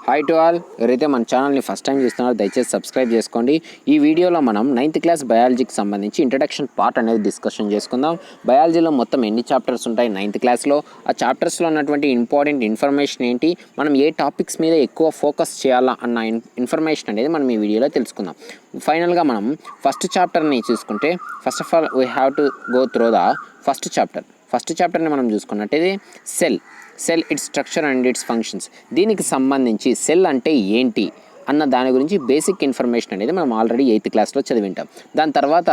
Hi to all. ఎవరైతే మన ఛానల్ని ఫస్ట్ టైం చూస్తున్నారో దయచేసి సబ్స్క్రైబ్ చేసుకోండి. ఈ వీడియోలో మనం 9th క్లాస్ బయాలజీకి సంబంధించి ఇంట్రడక్షన్ పార్ట్ అనేది డిస్కషన్ చేసుకుందాం. బయాలజీలో మొత్తం ఎన్ని చాప్టర్స్ ఉంటాయి 9th క్లాస్లో, ఆ చాప్టర్స్లో ఉన్నటువంటి ఇంపార్టెంట్ ఇన్ఫర్మేషన్ ఏంటి, మనం ఏ టాపిక్స్ మీద ఎక్కువ ఫోకస్ చేయాలా అన్న ఇన్ఫర్మేషన్ అనేది మనం ఈ వీడియోలో తెలుసుకుందాం. ఫైనల్గా మనం ఫస్ట్ చాప్టర్ని చూసుకుంటే first of all we have to go through the ఫస్ట్ చాప్టర్ని మనం చూసుకున్నట్టయితే cell its structure and its functions. దీనికి సంబంధించి సెల్ అంటే ఏంటి అన్న దాని గురించి బేసిక్ ఇన్ఫర్మేషన్ అనేది మనం ఆల్రెడీ 8th క్లాస్లో చదివింటాం. దాని తర్వాత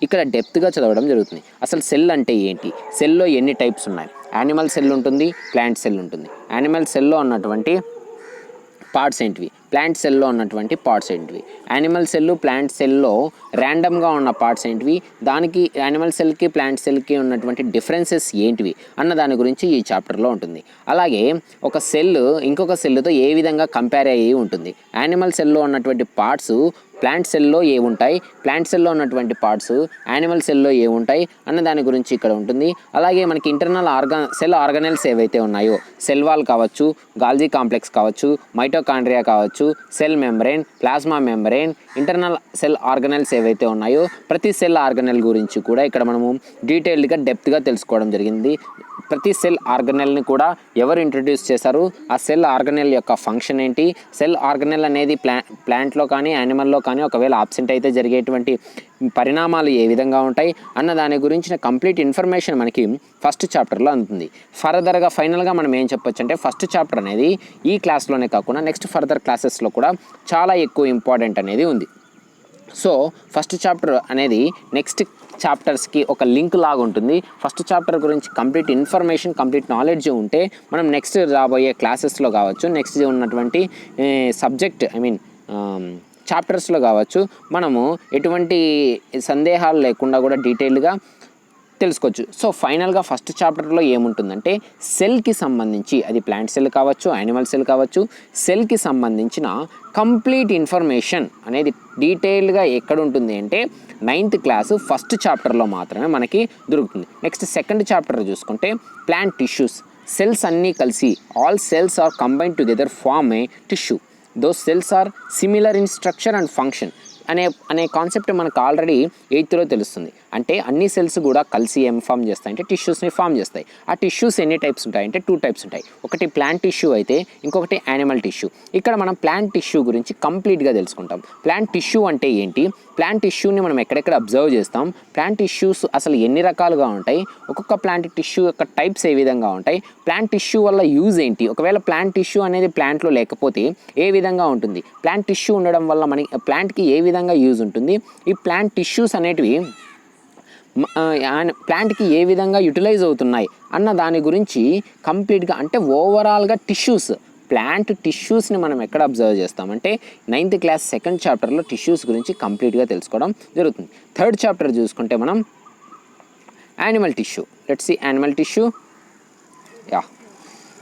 ఇక్కడ డెప్త్గా చదవడం జరుగుతుంది. అసలు సెల్ అంటే ఏంటి, సెల్లో ఎన్ని టైప్స్ ఉన్నాయి, యానిమల్ సెల్ ఉంటుంది, ప్లాంట్ సెల్ ఉంటుంది. యానిమల్ సెల్లో ఉన్నటువంటి పార్ట్స్ ఏంటివి, ప్లాంట్ సెల్లో ఉన్నటువంటి పార్ట్స్ ఏంటివి, యానిమల్ సెల్లు ప్లాంట్ సెల్లో ర్యాండమ్గా ఉన్న పార్ట్స్ ఏంటివి, దానికి యానిమల్ సెల్కి ప్లాంట్ సెల్కి ఉన్నటువంటి డిఫరెన్సెస్ ఏంటివి అన్న దాని గురించి ఈ చాప్టర్లో ఉంటుంది. అలాగే ఒక సెల్ ఇంకొక సెల్తో ఏ విధంగా కంపేర్ అయ్యి ఉంటుంది, యానిమల్ సెల్లో ఉన్నటువంటి పార్ట్స్ ప్లాంట్ సెల్లో ఏముంటాయి, ప్లాంట్ సెల్లో ఉన్నటువంటి పార్ట్స్ యానిమల్ సెల్లో ఏముంటాయి అన్న దాని గురించి ఇక్కడ ఉంటుంది. అలాగే మనకి ఇంటర్నల్ సెల్ ఆర్గనెల్స్ ఏవైతే ఉన్నాయో, సెల్ వాల్ కావచ్చు, గాల్జీ కాంప్లెక్స్ కావచ్చు, మైటోకాండ్రియా కావచ్చు, cell membrane, plasma membrane, internal cell organelles ఏవైతే ఉన్నాయో ప్రతి సెల్ ఆర్గనెల్ గురించి కూడా ఇక్కడ మనము డీటెయిల్డ్గా డెప్త్గా తెలుసుకోవడం జరిగింది. ప్రతి సెల్ ఆర్గనెల్ని కూడా ఎవరు ఇంట్రడ్యూస్ చేశారు, ఆ సెల్ ఆర్గనెల్ యొక్క ఫంక్షన్ ఏంటి, సెల్ ఆర్గనెల్ అనేది ప్లాంట్లో కానీ యానిమల్లో కానీ ఒకవేళ ఆబ్సెంట్ అయితే జరిగేటువంటి పరిణామాలు ఏ విధంగా ఉంటాయి అన్న దాని గురించిన కంప్లీట్ ఇన్ఫర్మేషన్ మనకి ఫస్ట్ చాప్టర్లో అందుతుంది. ఫర్దర్గా ఫైనల్గా మనం ఏం చెప్పొచ్చు అంటే ఫస్ట్ చాప్టర్ అనేది ఈ క్లాస్లోనే కాకుండా నెక్స్ట్ ఫర్దర్ క్లాసెస్లో కూడా చాలా ఎక్కువ ఇంపార్టెంట్ అనేది ఉంది. సో ఫస్ట్ చాప్టర్ అనేది నెక్స్ట్ చాప్టర్స్కి ఒక లింక్ లాగా ఉంటుంది. ఫస్ట్ చాప్టర్ గురించి కంప్లీట్ ఇన్ఫర్మేషన్, కంప్లీట్ నాలెడ్జ్ ఉంటే మనం నెక్స్ట్ రాబోయే క్లాసెస్లో కావచ్చు, నెక్స్ట్ ఉన్నటువంటి సబ్జెక్ట్ చాప్టర్స్లో కావచ్చు మనము ఎటువంటి సందేహాలు లేకుండా కూడా డీటెయిల్గా తెలుసుకోవచ్చు. సో ఫైనల్గా ఫస్ట్ చాప్టర్లో ఏముంటుందంటే సెల్కి సంబంధించి, అది ప్లాంట్ సెల్ కావచ్చు, యానిమల్ సెల్ కావచ్చు, సెల్కి సంబంధించిన కంప్లీట్ ఇన్ఫర్మేషన్ అనేది డీటెయిల్గా ఎక్కడ ఉంటుంది అంటే 9th క్లాసు ఫస్ట్ చాప్టర్లో మాత్రమే మనకి దొరుకుతుంది. నెక్స్ట్ సెకండ్ చాప్టర్ చూసుకుంటే ప్లాంట్ టిష్యూస్. సెల్స్ అన్నీ కలిసి all cells are combined together form a tissue. Those cells are similar in structure and function అనే కాన్సెప్ట్ మనకు ఆల్రెడీ 8thలో తెలుస్తుంది. అంటే అన్ని సెల్స్ కూడా కలిసి ఏం ఫామ్ చేస్తాయి అంటే టిష్యూస్ని ఫామ్ చేస్తాయి. ఆ టిష్యూస్ ఎన్ని టైప్స్ ఉంటాయి అంటే 2 టైప్స్ ఉంటాయి. ఒకటి ప్లాంట్ టిష్యూ అయితే ఇంకొకటి యానిమల్ టిష్యూ. ఇక్కడ మనం ప్లాంట్ టిష్యూ గురించి కంప్లీట్గా తెలుసుకుంటాం. ప్లాంట్ టిష్యూ అంటే ఏంటి, ప్లాంట్ టిష్యూని మనం ఎక్కడెక్కడ అబ్జర్వ్ చేస్తాం, ప్లాంట్ టిష్యూస్ అసలు ఎన్ని రకాలుగా ఉంటాయి, ఒక్కొక్క ప్లాంట్ టిష్యూ యొక్క టైప్స్ ఏ విధంగా ఉంటాయి, ప్లాంట్ టిష్యూ వల్ల యూజ్ ఏంటి, ఒకవేళ ప్లాంట్ టిష్యూ అనేది ప్లాంట్లో లేకపోతే ఏ విధంగా ఉంటుంది, ప్లాంట్ టిష్యూ ఉండడం వల్ల మనకి ప్లాంట్కి ఏ విధంగా యూజ్ ఉంటుంది, ఈ ప్లాంట్ టిష్యూస్ అనేటివి ప్లాంట్కి ఏ విధంగా యూటిలైజ్ అవుతున్నాయి అన్న దాని గురించి కంప్లీట్గా అంటే ఓవరాల్గా ప్లాంట్ టిష్యూస్ని మనం ఎక్కడ అబ్జర్వ్ చేస్తామంటే 9th క్లాస్ సెకండ్ చాప్టర్లో టిష్యూస్ గురించి కంప్లీట్గా తెలుసుకోవడం జరుగుతుంది. థర్డ్ చాప్టర్ చూసుకుంటే మనం animal tissue. Let's see animal tissue.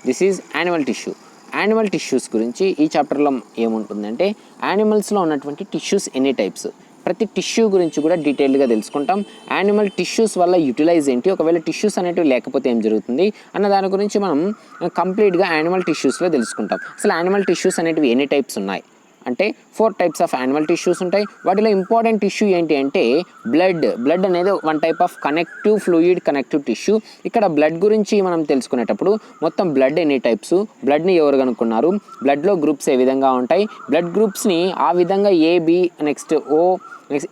This is animal tissue. Animal tissues గురించి ఈ చాప్టర్లో ఏముంటుందంటే యానిమల్స్లో ఉన్నటువంటి టిష్యూస్ ఎన్ని టైప్స్, ప్రతి టిష్యూ గురించి కూడా డీటెయిల్డ్గా తెలుసుకుంటాం. యానిమల్ టిష్యూస్ వల్ల యూటిలైజ్ ఏంటి, ఒకవేళ టిష్యూస్ అనేటివి లేకపోతే ఏం జరుగుతుంది అన్న దాని గురించి మనం కంప్లీట్గా యానిమల్ టిష్యూస్లో తెలుసుకుంటాం. అసలు యానిమల్ టిష్యూస్ అనేటివి ఎన్ని టైప్స్ ఉన్నాయి అంటే 4 టైప్స్ ఆఫ్ యానిమల్ టిష్యూస్ ఉంటాయి. వాటిలో ఇంపార్టెంట్ టిష్యూ ఏంటి అంటే బ్లడ్ అనేది 1 type of connective fluid connective tissue. ఇక్కడ బ్లడ్ గురించి మనం తెలుసుకునేటప్పుడు మొత్తం బ్లడ్ ఎన్ని టైప్స్, బ్లడ్ని ఎవరు కనుక్కున్నారు, బ్లడ్లో గ్రూప్స్ ఏ విధంగా ఉంటాయి, బ్లడ్ గ్రూప్స్ని ఆ విధంగా ఏబి నెక్స్ట్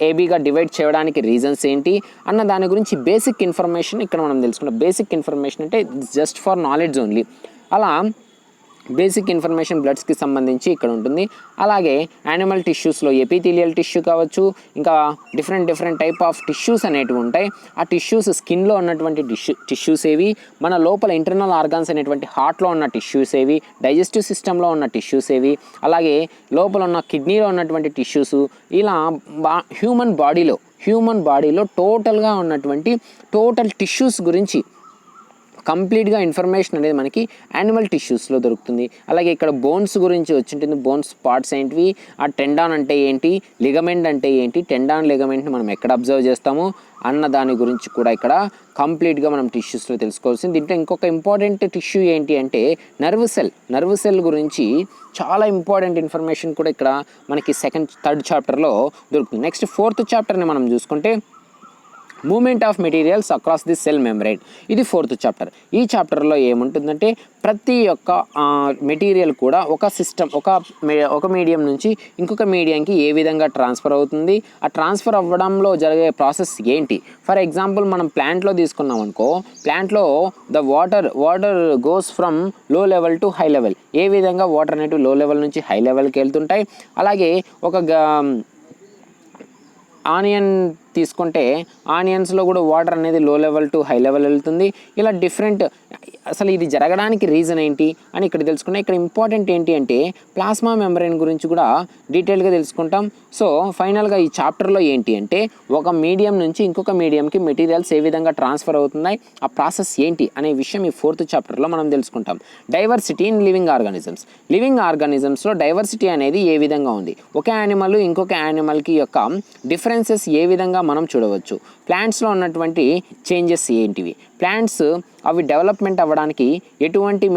ఏబీగా డివైడ్ చేయడానికి రీజన్స్ ఏంటి అన్న దాని గురించి బేసిక్ ఇన్ఫర్మేషన్ ఇక్కడ మనం తెలుసుకున్నాం. బేసిక్ ఇన్ఫర్మేషన్ అంటే జస్ట్ ఫర్ నాలెడ్జ్ ఓన్లీ. అలా బేసిక్ ఇన్ఫర్మేషన్ బ్లడ్స్కి సంబంధించి ఇక్కడ ఉంటుంది. అలాగే యానిమల్ టిష్యూస్లో ఎపిథీలియల్ టిష్యూ కావచ్చు, ఇంకా డిఫరెంట్ టైప్ ఆఫ్ టిష్యూస్ అనేటివి ఉంటాయి. ఆ టిష్యూస్ స్కిన్లో ఉన్నటువంటి టిష్యూస్ ఏవి, మన లోపల ఇంటర్నల్ ఆర్గాన్స్ అనేటువంటి హార్ట్లో ఉన్న టిష్యూస్ ఏవి, డైజెస్టివ్ సిస్టంలో ఉన్న టిష్యూస్ ఏవి, అలాగే లోపల ఉన్న కిడ్నీలో ఉన్నటువంటి టిష్యూస్, ఇలా హ్యూమన్ బాడీలో టోటల్గా ఉన్నటువంటి టోటల్ టిష్యూస్ గురించి కంప్లీట్గా ఇన్ఫర్మేషన్ అనేది మనకి యానిమల్ టిష్యూస్లో దొరుకుతుంది. అలాగే ఇక్కడ బోన్స్ గురించి వచ్చింటుంది. బోన్స్ పార్ట్స్ ఏంటివి, ఆ టెండాన్ అంటే ఏంటి, లిగమెంట్ అంటే ఏంటి, టెండాన్ లిగమెంట్ని మనం ఎక్కడ అబ్జర్వ్ చేస్తాము అన్న దాని గురించి కూడా ఇక్కడ కంప్లీట్గా మనం టిష్యూస్లో తెలుసుకోవాల్సింది. దీంట్లో ఇంకొక ఇంపార్టెంట్ టిష్యూ ఏంటి అంటే నర్వ్ సెల్ గురించి చాలా ఇంపార్టెంట్ ఇన్ఫర్మేషన్ కూడా ఇక్కడ మనకి థర్డ్ చాప్టర్లో దొరుకుతుంది. నెక్స్ట్ 4th చాప్టర్ని మనం చూసుకుంటే movement of materials across the cell membrane, ఇది 4th చాప్టర్. ఈ చాప్టర్లో ఏముంటుందంటే ప్రతి ఒక్క మెటీరియల్ కూడా ఒక సిస్టమ్ ఒక మీడియం నుంచి ఇంకొక మీడియంకి ఏ విధంగా ట్రాన్స్ఫర్ అవుతుంది, ఆ ట్రాన్స్ఫర్ అవ్వడంలో జరిగే ప్రాసెస్ ఏంటి. ఫర్ ఎగ్జాంపుల్ మనం ప్లాంట్లో తీసుకున్నాం అనుకో, ప్లాంట్లో ద వాటర్ గోస్ ఫ్రమ్ లో లెవెల్ టు హై లెవెల్, ఏ విధంగా వాటర్ అనేటివి లో లెవెల్ నుంచి హై లెవెల్కి వెళ్తుంటాయి. అలాగే ఒక ఆనియన్ తీసుకుంటే ఆనియన్స్లో కూడా వాటర్ అనేది లో లెవెల్ టు హై లెవెల్ వెళ్తుంది. ఇలా డిఫరెంట్, అసలు ఇది జరగడానికి రీజన్ ఏంటి అని ఇక్కడ తెలుసుకుంటాం. ఇక్కడ ఇంపార్టెంట్ ఏంటి అంటే ప్లాస్మా మెంబ్రేన్ గురించి కూడా డీటెయిల్గా తెలుసుకుంటాం. సో ఫైనల్గా ఈ చాప్టర్లో ఏంటి అంటే ఒక మీడియం నుంచి ఇంకొక మీడియంకి మెటీరియల్స్ ఏ విధంగా ట్రాన్స్ఫర్ అవుతున్నాయి, ఆ ప్రాసెస్ ఏంటి అనే విషయం ఈ 4th చాప్టర్లో మనం తెలుసుకుంటాం. డైవర్సిటీ ఇన్ లివింగ్ ఆర్గానిజమ్స్లో డైవర్సిటీ అనేది ఏ విధంగా ఉంది, ఒక యానిమల్ ఇంకొక యానిమల్కి యొక్క డిఫరెన్సెస్ ఏ విధంగా మనం చూడవచ్చు, ప్లాంట్స్లో ఉన్నటువంటి చేంజెస్ ఏంటివి, ప్లాంట్స్ అవి డెవలప్మెంట్ అవ్వడానికి ఎటువంటి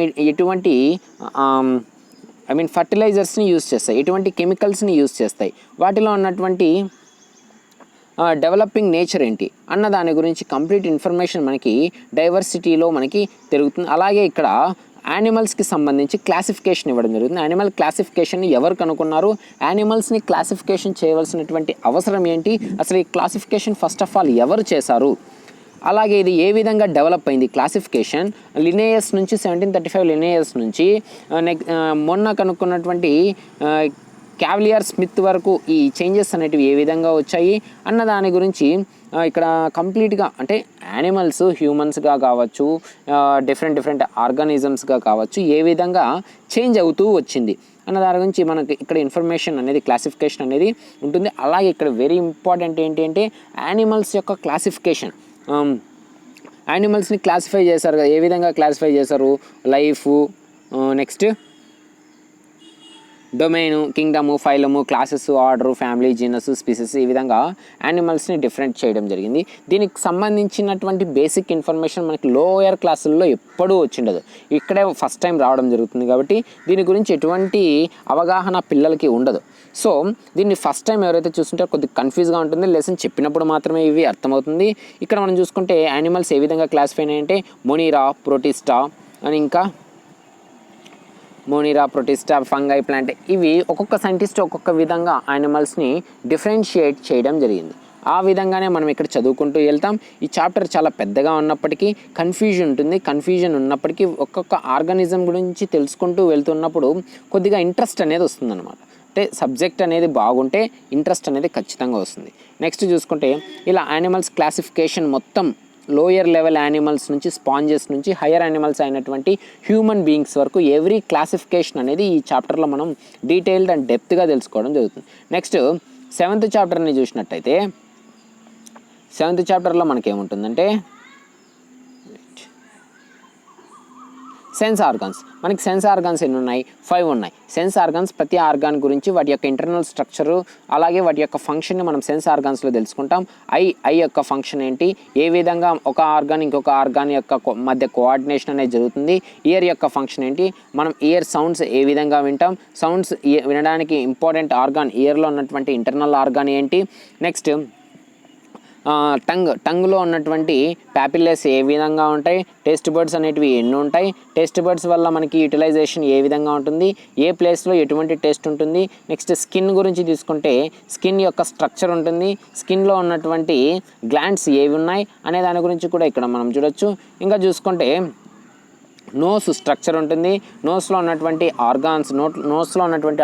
ఫర్టిలైజర్స్ని యూజ్ చేస్తాయి, ఎటువంటి కెమికల్స్ని యూజ్ చేస్తాయి, వాటిలో ఉన్నటువంటి డెవలపింగ్ నేచర్ ఏంటి అన్న దాని గురించి కంప్లీట్ ఇన్ఫర్మేషన్ మనకి డైవర్సిటీలో మనకి తిరుగుతుంది. అలాగే ఇక్కడ యానిమల్స్కి సంబంధించి క్లాసిఫికేషన్ ఇవ్వడం జరుగుతుంది. యానిమల్ క్లాసిఫికేషన్ని ఎవరు కనుక్కున్నారు, యానిమల్స్ని క్లాసిఫికేషన్ చేయవలసినటువంటి అవసరం ఏంటి, అసలు ఈ క్లాసిఫికేషన్ ఫస్ట్ ఆఫ్ ఆల్ ఎవరు చేశారు, అలాగే ఇది ఏ విధంగా డెవలప్ అయింది క్లాసిఫికేషన్ లినేయస్ నుంచి 1735 లినేయస్ నుంచి మొన్న కనుక్కున్నటువంటి క్యావిలియర్ స్మిత్ వరకు ఈ చేంజెస్ అనేటివి ఏ విధంగా వచ్చాయి అన్న దాని గురించి ఇక్కడ కంప్లీట్గా, అంటే యానిమల్స్ హ్యూమన్స్గా కావచ్చు, డిఫరెంట్ ఆర్గానిజమ్స్గా కావచ్చు, ఏ విధంగా చేంజ్ అవుతూ వచ్చింది అన్న దాని గురించి మనకి ఇక్కడ ఇన్ఫర్మేషన్ అనేది క్లాసిఫికేషన్ అనేది ఉంటుంది. అలాగే ఇక్కడ వెరీ ఇంపార్టెంట్ ఏంటి అంటే యానిమల్స్ యొక్క క్లాసిఫికేషన్, యానిమల్స్ని క్లాసిఫై చేశారు కదా, ఏ విధంగా క్లాసిఫై చేశారు, life, next domain, kingdom, phylum, classes, order, family, genus, species, ఈ విధంగా యానిమల్స్ని డిఫరెంట్ చేయడం జరిగింది. దీనికి సంబంధించినటువంటి బేసిక్ ఇన్ఫర్మేషన్ మనకి లోయర్ క్లాసుల్లో ఎప్పుడూ వచ్చిండదు, ఇక్కడే ఫస్ట్ టైం రావడం జరుగుతుంది. కాబట్టి దీని గురించి ఎటువంటి అవగాహన పిల్లలకి ఉండదు. సో దీన్ని ఫస్ట్ టైం ఎవరైతే చూస్తుంటారో కొద్దిగా కన్ఫ్యూజ్గా ఉంటుంది, లెసన్ చెప్పినప్పుడు మాత్రమే ఇవి అర్థమవుతుంది. ఇక్కడ మనం చూసుకుంటే యానిమల్స్ ఏ విధంగా క్లాసిఫై అయ్యాయంటే మోనిరా, ప్రోటిస్టా అని, ఇంకా మోనిరా, ప్రొటిస్టా, ఫంగై, ప్లాంట్, ఇవి ఒక్కొక్క సైంటిస్ట్ ఒక్కొక్క విధంగా యానిమల్స్ని డిఫరెన్షియేట్ చేయడం జరిగింది. ఆ విధంగానే మనం ఇక్కడ చదువుకుంటూ వెళ్తాం. ఈ చాప్టర్ చాలా పెద్దగా ఉన్నప్పటికీ కన్ఫ్యూజన్ ఉన్నప్పటికీ ఒక్కొక్క ఆర్గానిజం గురించి తెలుసుకుంటూ వెళ్తున్నప్పుడు కొద్దిగా ఇంట్రెస్ట్ అనేది వస్తుందన్నమాట. అంటే సబ్జెక్ట్ అనేది బాగుంటే ఇంట్రెస్ట్ అనేది ఖచ్చితంగా వస్తుంది. నెక్స్ట్ చూసుకుంటే ఇలా యానిమల్స్ క్లాసిఫికేషన్ మొత్తం లోయర్ లెవెల్ యానిమల్స్ నుంచి, స్పాంజెస్ నుంచి, హయ్యర్ యానిమల్స్ అయినటువంటి హ్యూమన్ బీయింగ్స్ వరకు ఎవ్రీ క్లాసిఫికేషన్ అనేది ఈ చాప్టర్లో మనం డీటెయిల్డ్ అండ్ డెప్త్గా తెలుసుకోవడం జరుగుతుంది. నెక్స్ట్ 7th చాప్టర్ని చూసినట్టయితే 7th చాప్టర్లో మనకేముంటుందంటే సెన్స్ ఆర్గాన్స్. మనకి సెన్స్ ఆర్గాన్స్ ఎన్ని ఉన్నాయి, 5 ఉన్నాయి. సెన్స్ ఆర్గాన్స్ ప్రతి ఆర్గాన్ గురించి వాటి యొక్క ఇంటర్నల్ స్ట్రక్చరు అలాగే వాటి యొక్క ఫంక్షన్ని మనం సెన్స్ ఆర్గాన్స్లో తెలుసుకుంటాం. ఐ యొక్క ఫంక్షన్ ఏంటి, ఏ విధంగా ఒక ఆర్గాన్ ఇంకొక ఆర్గాన్ యొక్క మధ్య కోఆర్డినేషన్ అనేది జరుగుతుంది, ఇయర్ యొక్క ఫంక్షన్ ఏంటి, మనం ఇయర్ సౌండ్స్ ఏ విధంగా వింటాం, సౌండ్స్ వినడానికి ఇంపార్టెంట్ ఆర్గాన్ ఇయర్లో ఉన్నటువంటి ఇంటర్నల్ ఆర్గాన్ ఏంటి, నెక్స్ట్ టంగ్లో ఉన్నటువంటి ప్యాపిల్లెస్ ఏ విధంగా ఉంటాయి, టేస్ట్ బర్డ్స్ అనేటివి ఎన్ని ఉంటాయి, టేస్ట్ బర్డ్స్ వల్ల మనకి యూటిలైజేషన్ ఏ విధంగా ఉంటుంది, ఏ ప్లేస్లో ఎటువంటి టేస్ట్ ఉంటుంది, నెక్స్ట్ స్కిన్ గురించి తీసుకుంటే స్కిన్ యొక్క స్ట్రక్చర్ ఉంటుంది, స్కిన్లో ఉన్నటువంటి గ్లాండ్స్ ఏవి ఉన్నాయి అనే దాని గురించి కూడా ఇక్కడ మనం చూడొచ్చు. ఇంకా చూసుకుంటే నోస్ స్ట్రక్చర్ ఉంటుంది, నోస్లో ఉన్నటువంటి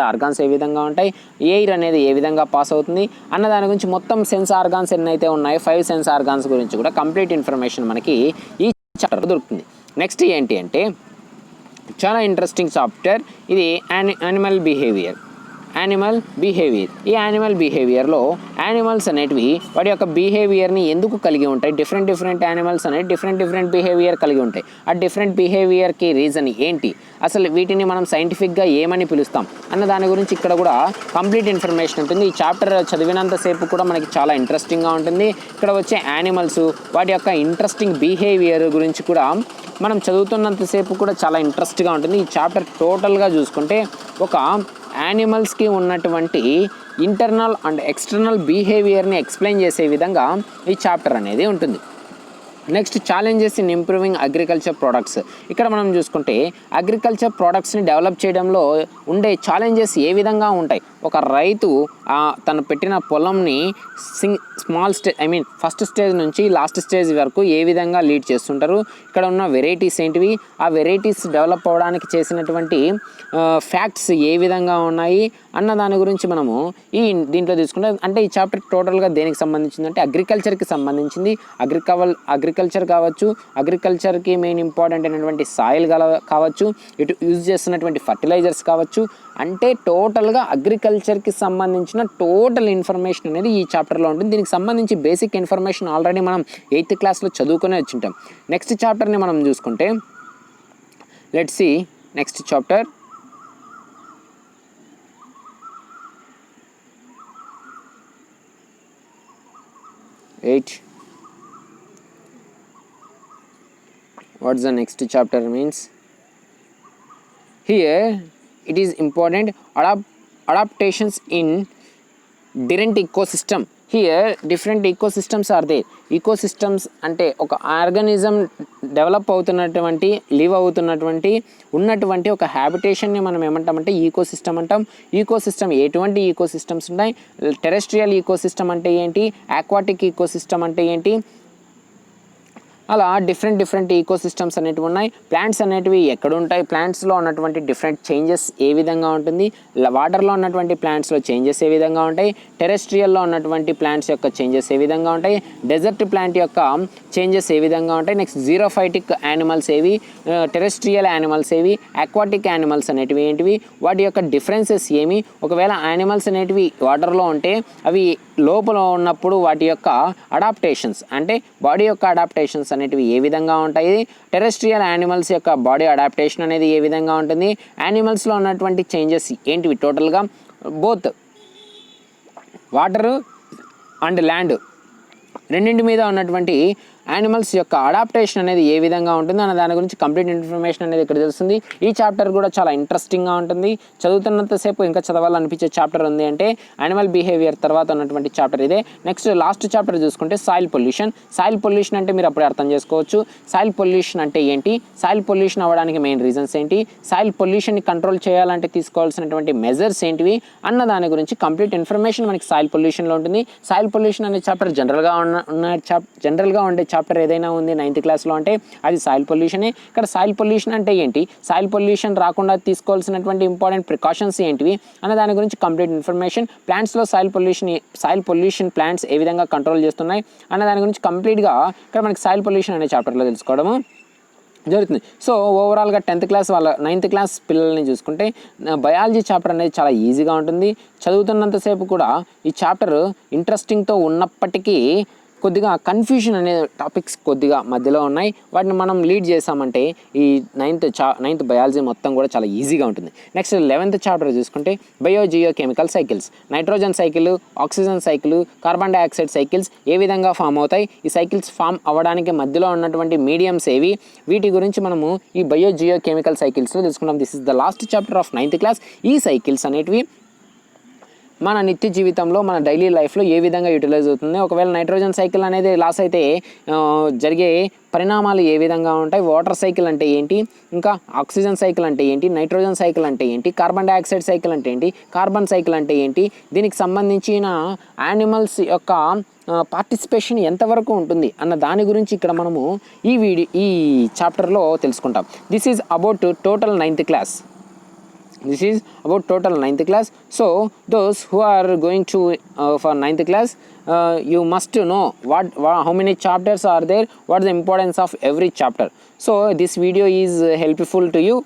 ఆర్గాన్స్ ఏ విధంగా ఉంటాయి, ఎయిర్ అనేది ఏ విధంగా పాస్ అవుతుంది అన్న దాని గురించి మొత్తం సెన్స్ ఆర్గాన్స్ ఎన్నైతే ఉన్నాయో 5 సెన్స్ ఆర్గాన్స్ గురించి కూడా కంప్లీట్ ఇన్ఫర్మేషన్ మనకి ఈ చాప్టర్ దొరుకుతుంది. నెక్స్ట్ ఏంటి అంటే చాలా ఇంట్రెస్టింగ్ చాప్టర్ ఇది, యానిమల్ బిహేవియర్. Animal behaviour. ఈ యానిమల్ బిహేవియర్లో యానిమల్స్ అనేటివి వాటి యొక్క బిహేవియర్ని ఎందుకు కలిగి ఉంటాయి, డిఫరెంట్ యానిమల్స్ అనేవి డిఫరెంట్ బిహేవియర్ కలిగి ఉంటాయి. ఆ డిఫరెంట్ బిహేవియర్కి రీజన్ ఏంటి, అసలు వీటిని మనం సైంటిఫిక్గా ఏమని పిలుస్తాం అన్న దాని గురించి ఇక్కడ కూడా కంప్లీట్ ఇన్ఫర్మేషన్ ఉంటుంది. ఈ చాప్టర్ చదివినంతసేపు కూడా మనకి చాలా ఇంట్రెస్టింగ్గా ఉంటుంది. ఇక్కడ వచ్చే యానిమల్స్ వాటి యొక్క ఇంట్రెస్టింగ్ బిహేవియర్ గురించి కూడా మనం చదువుతున్నంతసేపు కూడా చాలా ఇంట్రెస్ట్గా ఉంటుంది. ఈ చాప్టర్ టోటల్గా చూసుకుంటే ఒక యానిమల్స్కి ఉన్నటువంటి ఇంటర్నల్ అండ్ ఎక్స్టర్నల్ బిహేవియర్ని ఎక్స్ప్లెయిన్ చేసే విధంగా ఈ చాప్టర్ అనేది ఉంటుంది. Next challenges in improving agriculture products. ఇక్కడ మనం చూసుకుంటే అగ్రికల్చర్ ప్రోడక్ట్స్ని డెవలప్ చేయడంలో ఉండే ఛాలెంజెస్ ఏ విధంగా ఉంటాయి. ఒక రైతు తను పెట్టిన పొలంని స్మాల్ స్టేజ్ ఫస్ట్ స్టేజ్ నుంచి లాస్ట్ స్టేజ్ వరకు ఏ విధంగా లీడ్ చేస్తుంటారు, ఇక్కడ ఉన్న వెరైటీస్ ఏంటివి, ఆ వెరైటీస్ డెవలప్ అవ్వడానికి చేసినటువంటి ఫ్యాక్ట్స్ ఏ విధంగా ఉన్నాయి అన్న దాని గురించి మనము దీంట్లో తీసుకుంటే, అంటే ఈ చాప్టర్ టోటల్గా దేనికి సంబంధించిందంటే అగ్రికల్చర్కి సంబంధించింది. అగ్రికల్చర్ కావచ్చు, అగ్రికల్చర్కి మెయిన్ ఇంపార్టెంట్ అయినటువంటి సాయిల్ కావచ్చు, ఇటు యూజ్ చేస్తున్నటువంటి ఫర్టిలైజర్స్ కావచ్చు, అంటే టోటల్గా అగ్రికల్చర్కి సంబంధించిన టోటల్ ఇన్ఫర్మేషన్ అనేది ఈ చాప్టర్లో ఉంటుంది. దీనికి సంబంధించి బేసిక్ ఇన్ఫర్మేషన్ ఆల్రెడీ మనం 8th క్లాస్లో చదువుకునే వచ్చింటాం. నెక్స్ట్ చాప్టర్ని మనం చూసుకుంటే let's see next chapter. What's the next chapter means? Here it is important adaptations in different ecosystem. Here different ecosystems are there. Ecosystems అంటే ఒక ఆర్గానిజం డెవలప్ అవుతున్నటువంటి లివ్ అవుతున్నటువంటి ఉన్నటువంటి ఒక హ్యాబిటేషన్ని మనం ఏమంటామంటే ఈకోసిస్టమ్ అంటాం. ఈకోసిస్టమ్ ఎటువంటి ఈకోసిస్టమ్స్ ఉన్నాయి, టెరెస్ట్రియల్ ఈకోసిస్టమ్ అంటే ఏంటి, ఆక్వాటిక్ ఈకోసిస్టమ్ అంటే ఏంటి, అలా డిఫరెంట్ ఈకోసిస్టమ్స్ అనేటివి ఉన్నాయి. ప్లాంట్స్ అనేటివి ఎక్కడ ఉంటాయి, ప్లాంట్స్లో ఉన్నటువంటి డిఫరెంట్ చేంజెస్ ఏ విధంగా ఉంటుంది, వాటర్లో ఉన్నటువంటి ప్లాంట్స్లో చేంజెస్ ఏ విధంగా ఉంటాయి, టెరెస్ట్రియల్లో ఉన్నటువంటి ప్లాంట్స్ యొక్క చేంజెస్ ఏ విధంగా ఉంటాయి, డెజర్ట్ ప్లాంట్ యొక్క చేంజెస్ ఏ విధంగా ఉంటాయి, నెక్స్ట్ జీరోఫైటిక్ యానిమల్స్ ఏవి, టెరెస్ట్రియల్ యానిమల్స్ ఏవి, అక్వాటిక్ యానిమల్స్ అనేటివి ఏంటివి, వాటి యొక్క డిఫరెన్సెస్ ఏమి, ఒకవేళ యానిమల్స్ అనేటివి వాటర్లో ఉంటే అవి లోపల ఉన్నప్పుడు వాటి యొక్క అడాప్టేషన్స్ అంటే బాడీ యొక్క అడాప్టేషన్స్ అనేటివి ఏ విధంగా ఉంటాయి, టెరెస్ట్రియల్ యానిమల్స్ యొక్క బాడీ అడాప్టేషన్ అనేది ఏ విధంగా ఉంటుంది, యానిమల్స్లో ఉన్నటువంటి చేంజెస్ ఏంటివి, టోటల్గా బోత్ వాటర్ అండ్ ల్యాండ్ రెండింటి మీద ఉన్నటువంటి యానిమల్స్ యొక్క అడాప్టేషన్ అనేది ఏ విధంగా ఉంటుంది అన్న దాని గురించి కంప్లీట్ ఇన్ఫర్మేషన్ అనేది ఇక్కడ తెలుస్తుంది. ఈ చాప్టర్ కూడా చాలా ఇంట్రెస్టింగ్గా ఉంటుంది. చదువుతున్నంతసేపు ఇంకా చదవాలనిపించే చాప్టర్ ఉంది అంటే యానిమల్ బిహేవియర్ తర్వాత ఉన్నటువంటి చాప్టర్ ఇదే. నెక్స్ట్ లాస్ట్ చాప్టర్ చూసుకుంటే సాయిల్ పొల్యూషన్. సాయిల్ పొల్యూషన్ అంటే మీరు అప్పుడే అర్థం చేసుకోవచ్చు. సాయిల్ పొల్యూషన్ అంటే ఏంటి, సాయిల్ పొల్యూషన్ అవ్వడానికి మెయిన్ రీజన్స్ ఏంటి, సాయిల్ పొల్యూషన్ని కంట్రోల్ చేయాలంటే తీసుకోవాల్సినటువంటి మెజర్స్ ఏంటివి అన్న దాని గురించి కంప్లీట్ ఇన్ఫర్మేషన్ మనకి సాయిల్ పొల్యూషన్లో ఉంటుంది. సాయిల్ పొల్యూషన్ అనే చాప్టర్ జనరల్గా ఉండే చాప్టర్ ఏదైనా ఉంది 9th క్లాస్లో అంటే అది సాయిల్ పొల్యూషనే. ఇక్కడ సాయిల్ పొల్యూషన్ అంటే ఏంటి, సాయిల్ పొల్యూషన్ రాకుండా తీసుకోవాల్సినటువంటి ఇంపార్టెంట్ ప్రికాషన్స్ ఏంటివి అన్న దాని గురించి కంప్లీట్ ఇన్ఫర్మేషన్, ప్లాంట్స్లో సాయిల్ పొల్యూషన్ ప్లాంట్స్ ఏ విధంగా కంట్రోల్ చేస్తున్నాయి అన్న దాని గురించి కంప్లీట్గా ఇక్కడ మనకి సాయిల్ పొల్యూషన్ అనే చాప్టర్లో తెలుసుకోవడము జరుగుతుంది. సో ఓవరాల్గా 10th క్లాస్ 9th క్లాస్ పిల్లల్ని చూసుకుంటే బయాలజీ చాప్టర్ అనేది చాలా ఈజీగా ఉంటుంది. చదువుతున్నంతసేపు కూడా ఈ చాప్టర్ ఇంట్రెస్టింగ్తో ఉన్నప్పటికీ కొద్దిగా కన్ఫ్యూజన్ అనే టాపిక్స్ కొద్దిగా మధ్యలో ఉన్నాయి. వాటిని మనం లీడ్ చేసామంటే ఈ 9th బయాలజీ మొత్తం కూడా చాలా ఈజీగా ఉంటుంది. నెక్స్ట్ 11th చాప్టర్ చూసుకుంటే biogeochemical cycles, nitrogen cycle, oxygen cycle, carbon dioxide cycles ఏ విధంగా ఫామ్ అవుతాయి, ఈ సైకిల్స్ ఫామ్ అవ్వడానికి మధ్యలో ఉన్నటువంటి మీడియంస్ ఏవి, వీటి గురించి మనము ఈ బయోజియో కెమికల్ సైకిల్స్లో తెలుసుకుంటాం. This is the last chapter of 9th class. ఈ సైకిల్స్ అనేటివి మన నిత్య జీవితంలో మన డైలీ లైఫ్లో ఏ విధంగా యూటిలైజ్ అవుతుంది, ఒకవేళ నైట్రోజన్ సైకిల్ అనేది లాస్ అయితే జరిగే పరిణామాలు ఏ విధంగా ఉంటాయి, వాటర్ సైకిల్ అంటే ఏంటి, ఇంకా ఆక్సిజన్ సైకిల్ అంటే ఏంటి, నైట్రోజన్ సైకిల్ అంటే ఏంటి, కార్బన్ డైఆక్సైడ్ సైకిల్ అంటే ఏంటి, కార్బన్ సైకిల్ అంటే ఏంటి, దీనికి సంబంధించిన యానిమల్స్ యొక్క పార్టిసిపేషన్ ఎంతవరకు ఉంటుంది అన్న దాని గురించి ఇక్కడ మనము ఈ చాప్టర్లో తెలుసుకుంటాం. This is about total 9th class. This is about total 9th class. So those who are going to for 9th class, you must know how many chapters are there, what is the importance of every chapter. So this video is helpful to you.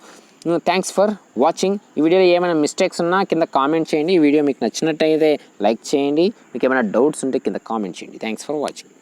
Thanks for watching. ఈ వీడియోలో ఏమైనా mistakes ఉన్నా కింద comment చేయండి. ఈ video మీకు నచ్చినట్టయితే like చేయండి. మీకు ఏమైనా డౌట్స్ ఉంటే కింద కామెంట్ చేయండి. Thanks for watching.